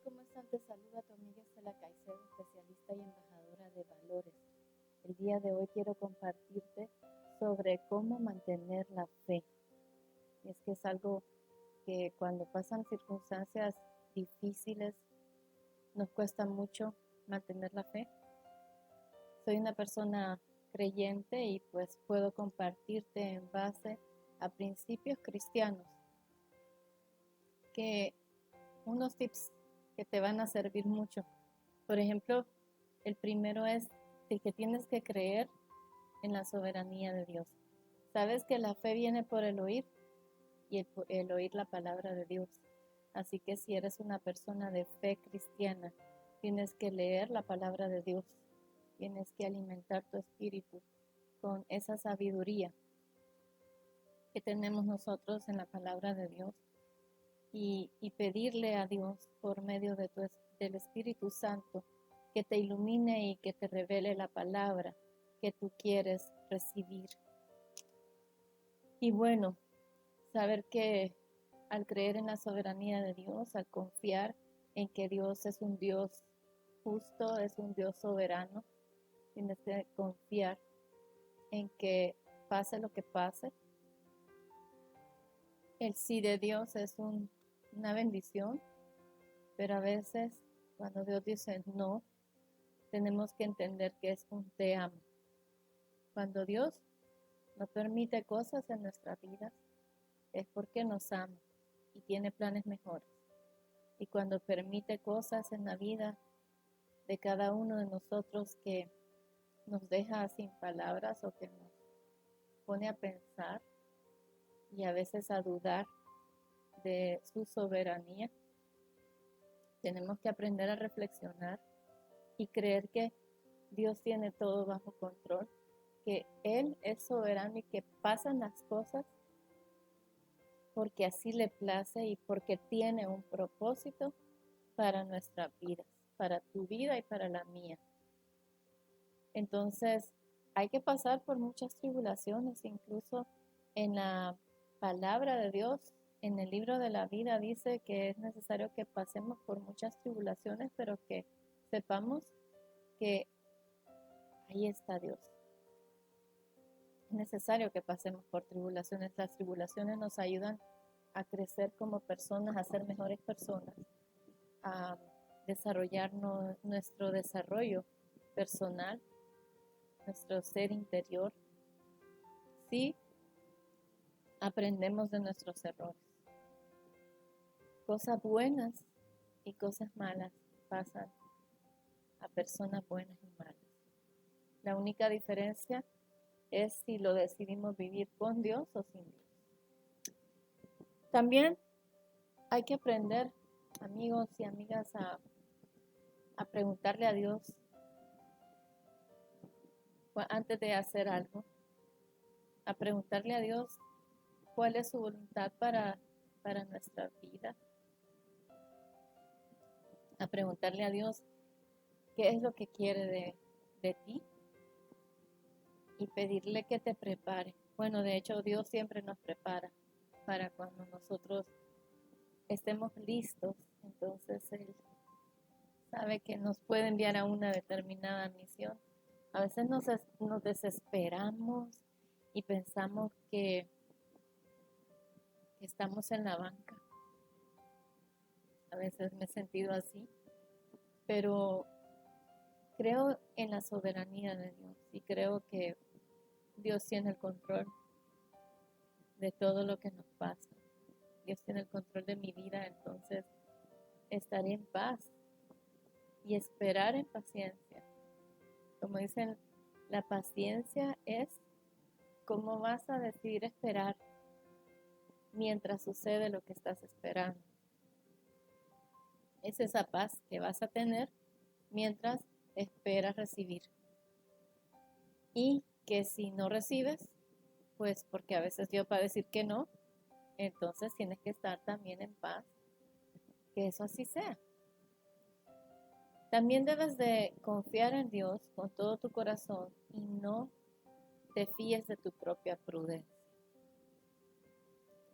¿cómo están? Te saluda tu amiga Estela Caicedo, especialista y embajadora de valores. El día de hoy quiero compartirte sobre cómo mantener la fe. Y es que es algo que cuando pasan circunstancias difíciles nos cuesta mucho mantener la fe. Soy una persona creyente y pues puedo compartirte en base a principios cristianos que unos tips que te van a servir mucho. Por ejemplo, el primero es de que tienes que creer en la soberanía de Dios. Sabes que la fe viene por el oír y el oír la palabra de Dios. Así que si eres una persona de fe cristiana, tienes que leer la palabra de Dios. Tienes que alimentar tu espíritu con esa sabiduría que tenemos nosotros en la palabra de Dios y pedirle a Dios por medio del Espíritu Santo que te ilumine y que te revele la palabra que tú quieres recibir. Y bueno, saber que al creer en la soberanía de Dios, al confiar en que Dios es un Dios justo, es un Dios soberano, tienes que confiar en que pase lo que pase, el sí de Dios es una bendición, pero a veces cuando Dios dice no, tenemos que entender que es un te amo. Cuando Dios no permite cosas en nuestra vida, es porque nos ama y tiene planes mejores. Y cuando permite cosas en la vida de cada uno de nosotros que nos deja sin palabras o que nos pone a pensar y a veces a dudar de su soberanía, tenemos que aprender a reflexionar y creer que Dios tiene todo bajo control, que Él es soberano y que pasan las cosas porque así le place y porque tiene un propósito para nuestras vidas, para tu vida y para la mía. Entonces, hay que pasar por muchas tribulaciones, incluso en la palabra de Dios, en el libro de la vida dice que es necesario que pasemos por muchas tribulaciones, pero que sepamos que ahí está Dios. Es necesario que pasemos por tribulaciones. Las tribulaciones nos ayudan a crecer como personas, a ser mejores personas, a desarrollar nuestro desarrollo personal, nuestro ser interior. Sí, aprendemos de nuestros errores. Cosas buenas y cosas malas pasan a personas buenas y malas. La única diferencia es si lo decidimos vivir con Dios o sin Dios. También hay que aprender, amigos y amigas, a preguntarle a Dios antes de hacer algo, a preguntarle a Dios cuál es su voluntad para nuestra vida, a preguntarle a Dios qué es lo que quiere de ti y pedirle que te prepare. Bueno, de hecho, Dios siempre nos prepara para cuando nosotros estemos listos. Entonces, Él sabe que nos puede enviar a una determinada misión. A veces nos desesperamos y pensamos que estamos en la banca. A veces me he sentido así, pero creo en la soberanía de Dios y creo que Dios tiene el control de todo lo que nos pasa. Dios tiene el control de mi vida, entonces estaré en paz y esperar en paciencia. Como dicen, la paciencia es cómo vas a decidir esperar mientras sucede lo que estás esperando. Es esa paz que vas a tener mientras esperas recibir. Y que si no recibes, pues porque a veces Dios va a decir que no, entonces tienes que estar también en paz, que eso así sea. También debes de confiar en Dios con todo tu corazón y no te fíes de tu propia prudencia.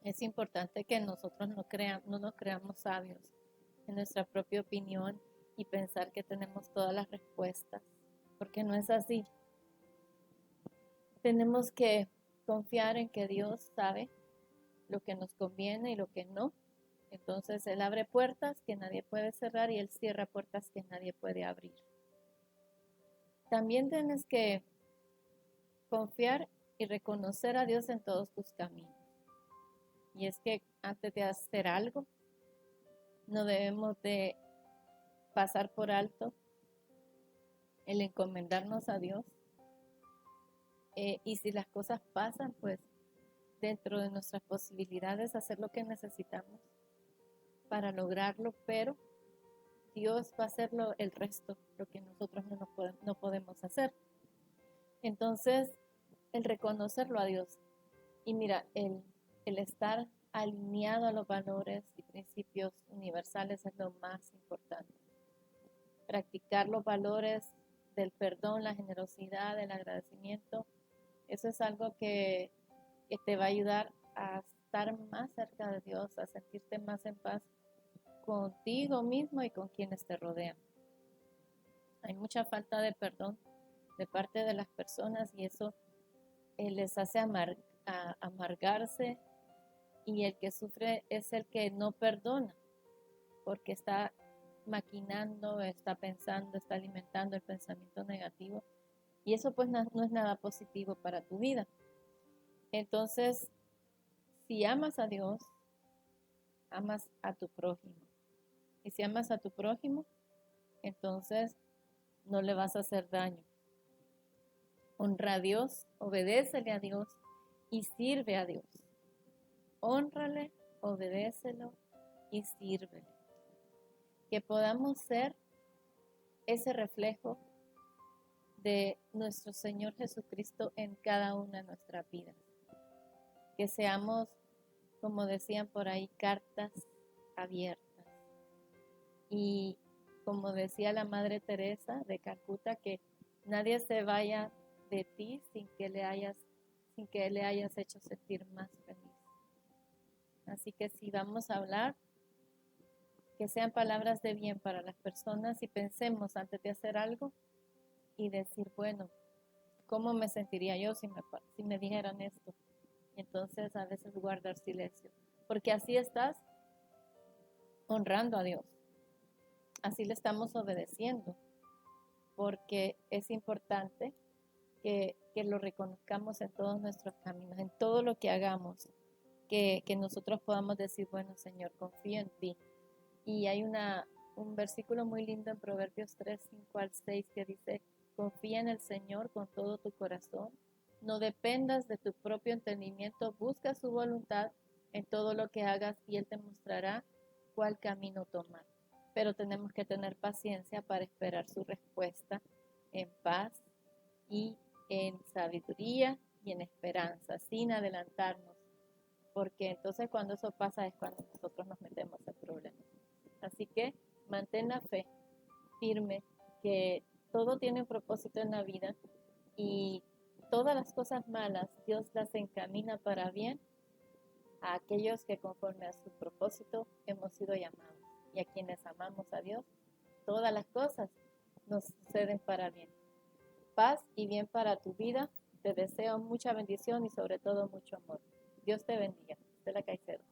Es importante que nosotros no nos creamos sabios en nuestra propia opinión y pensar que tenemos todas las respuestas, porque no es así. Tenemos que confiar en que Dios sabe lo que nos conviene y lo que no. Entonces Él abre puertas que nadie puede cerrar y Él cierra puertas que nadie puede abrir. También tienes que confiar y reconocer a Dios en todos tus caminos. Y es que antes de hacer algo, no debemos de pasar por alto el encomendarnos a Dios. Y si las cosas pasan, pues dentro de nuestras posibilidades hacer lo que necesitamos para lograrlo, pero Dios va a hacer el resto, lo que nosotros no podemos hacer. Entonces, el reconocerlo a Dios. Y mira, el estar alineado a los valores y principios universales es lo más importante. Practicar los valores del perdón, la generosidad, el agradecimiento, eso es algo que te va a ayudar a estar más cerca de Dios, a sentirte más en paz contigo mismo y con quienes te rodean. Hay mucha falta de perdón de parte de las personas y eso les hace amargarse, y el que sufre es el que no perdona, porque está maquinando, está pensando, está alimentando el pensamiento negativo, y eso pues no es nada positivo para tu vida. Entonces, si amas a Dios, amas a tu prójimo. Y si amas a tu prójimo, entonces no le vas a hacer daño. Honra a Dios, obedécele a Dios y sirve a Dios. Hónrale, obedécelo y sírvele. Que podamos ser ese reflejo de nuestro Señor Jesucristo en cada una de nuestras vidas. Que seamos, como decían por ahí, cartas abiertas. Y como decía la Madre Teresa de Calcuta, que nadie se vaya de ti sin que le hayas hecho sentir más feliz. Así que si vamos a hablar, que sean palabras de bien para las personas y pensemos antes de hacer algo y decir, bueno, ¿cómo me sentiría yo si me dijeran esto? Y entonces a veces guardar silencio, porque así estás honrando a Dios, así le estamos obedeciendo, porque es importante que lo reconozcamos en todos nuestros caminos, en todo lo que hagamos, que nosotros podamos decir, bueno, Señor, confío en ti. Y hay un versículo muy lindo en Proverbios 3, 5 al 6 que dice, confía en el Señor con todo tu corazón, no dependas de tu propio entendimiento, busca su voluntad en todo lo que hagas y Él te mostrará cuál camino tomar. Pero tenemos que tener paciencia para esperar su respuesta en paz y en sabiduría y en esperanza, sin adelantarnos, porque entonces cuando eso pasa es cuando nosotros nos metemos en problemas. Así que mantén la fe firme, que todo tiene un propósito en la vida y todas las cosas malas Dios las encamina para bien a aquellos que conforme a su propósito hemos sido llamados, y a quienes amamos a Dios, todas las cosas nos suceden para bien. Paz y bien para tu vida. Te deseo mucha bendición y sobre todo mucho amor. Dios te bendiga. Estela Caicedo.